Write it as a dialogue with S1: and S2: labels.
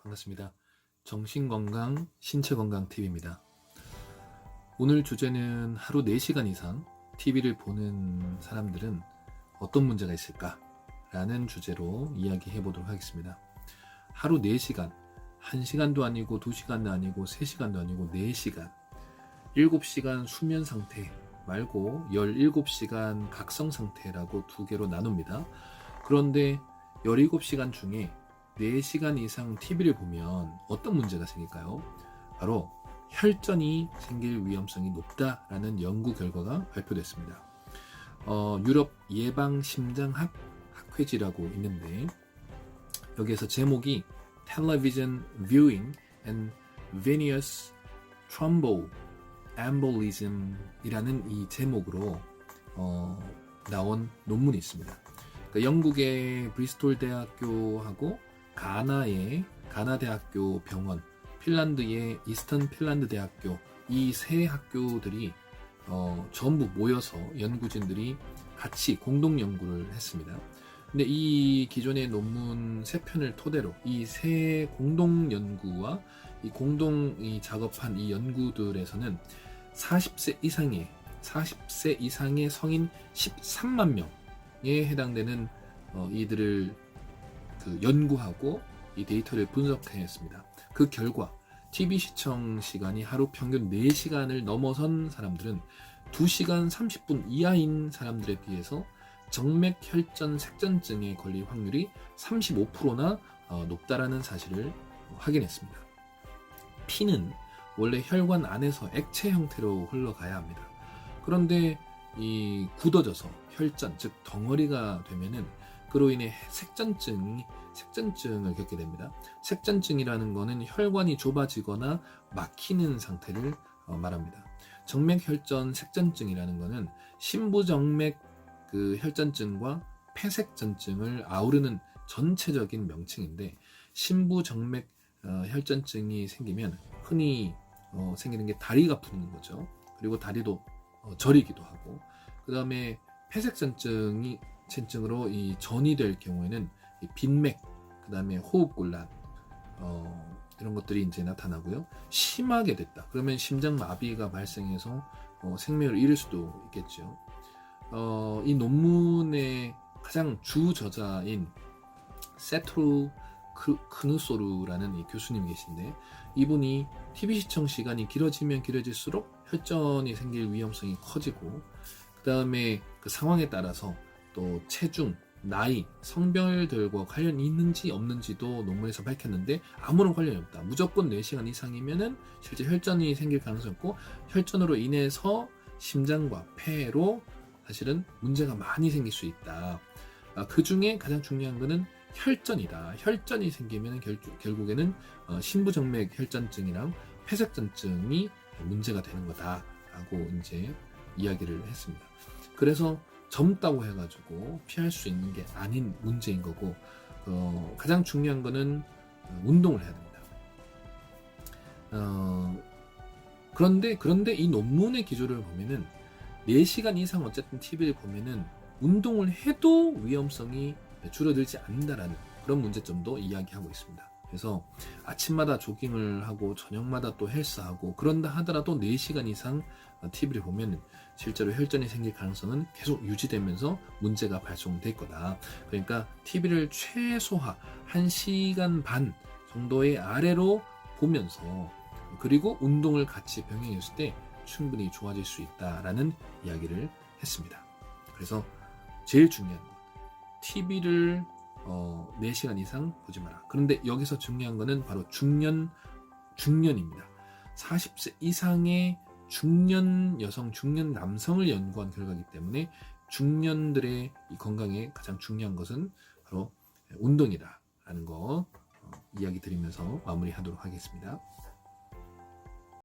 S1: 반갑습니다. 정신건강, 신체건강TV입니다. 오늘 주제는 하루 4시간 이상 TV를 보는 사람들은 어떤 문제가 있을까? 라는 주제로 이야기해 보도록 하겠습니다. 하루 4시간, 1시간도 아니고 2시간도 아니고 3시간도 아니고 4시간, 7시간 수면 상태 말고 17시간 각성 상태라고 두 개로 나눕니다. 그런데 17시간 중에 4시간 이상 TV를 보면 어떤 문제가 생길까요? 바로 혈전이 생길 위험성이 높다라는 연구 결과가 발표됐습니다. 유럽 예방심장학 학회지라고 있는데 여기에서 제목이 Television Viewing and Venous Thromboembolism 이라는 이 제목으로 나온 논문이 있습니다. 그러니까 영국의 브리스톨 대학교하고 가나의 가나대학교 병원, 핀란드의 이스턴 핀란드 대학교, 이 세 학교들이 전부 모여서 연구진들이 같이 공동 연구를 했습니다. 근데 이 기존의 논문 3편을 토대로 이 세 공동 연구와 이 공동 작업한 이 연구들에서는 40세 이상의 성인 13만 명에 해당되는 이들을 연구하고 이 데이터를 분석했습니다. 그 결과 TV 시청 시간이 하루 평균 4시간을 넘어선 사람들은 2시간 30분 이하인 사람들에 비해서 정맥혈전 색전증에 걸릴 확률이 35%나 높다라는 사실을 확인했습니다. 피는 원래 혈관 안에서 액체 형태로 흘러가야 합니다. 그런데 이 굳어져서 혈전, 즉 덩어리가 되면은 그로 인해 색전증을 겪게 됩니다. 색전증이라는 것은 혈관이 좁아지거나 막히는 상태를 말합니다. 정맥혈전 색전증이라는 것은 심부정맥 혈전증과 폐색전증을 아우르는 전체적인 명칭인데 심부정맥 혈전증이 생기면 흔히 생기는 게 다리가 부는 거죠. 그리고 다리도 저리기도 하고, 그 다음에 폐색전증으로 이 전이 될 경우에는 이 빈맥, 그 다음에 호흡곤란, 이런 것들이 이제 나타나고요. 심하게 됐다. 그러면 심장마비가 발생해서 생명을 잃을 수도 있겠죠. 이 논문의 가장 주 저자인 세토루 크누소르라는 이 교수님이 계신데, 이분이 TV 시청 시간이 길어지면 길어질수록 혈전이 생길 위험성이 커지고, 그 다음에 그 상황에 따라서 또 체중, 나이, 성별들과 관련이 있는지 없는지도 논문에서 밝혔는데 아무런 관련이 없다. 무조건 4시간 이상이면은 실제 혈전이 생길 가능성이 없고, 혈전으로 인해서 심장과 폐로 사실은 문제가 많이 생길 수 있다. 그 중에 가장 중요한 것은 혈전이다. 혈전이 생기면 결국에는 심부정맥 혈전증이랑 폐색전증이 문제가 되는 거다라고 이제 이야기를 했습니다. 그래서 젊다고 해가지고 피할 수 있는 게 아닌 문제인 거고, 가장 중요한 거는 운동을 해야 됩니다. 그런데 이 논문의 기조를 보면은 4시간 이상 어쨌든 TV를 보면은 운동을 해도 위험성이 줄어들지 않는다라는 그런 문제점도 이야기하고 있습니다. 그래서 아침마다 조깅을 하고 저녁마다 또 헬스하고 그런다 하더라도 4시간 이상 TV를 보면 실제로 혈전이 생길 가능성은 계속 유지되면서 문제가 발생될 거다. 그러니까 TV를 최소화 1시간 반 정도의 아래로 보면서, 그리고 운동을 같이 병행했을 때 충분히 좋아질 수 있다라는 이야기를 했습니다. 그래서 제일 중요한 건 TV를 4시간 이상 보지 마라. 그런데 여기서 중요한 거는 바로 중년입니다. 40세 이상의 중년 여성, 중년 남성을 연구한 결과이기 때문에 중년들의 이 건강에 가장 중요한 것은 바로 운동이다라는 거 이야기 드리면서 마무리하도록 하겠습니다.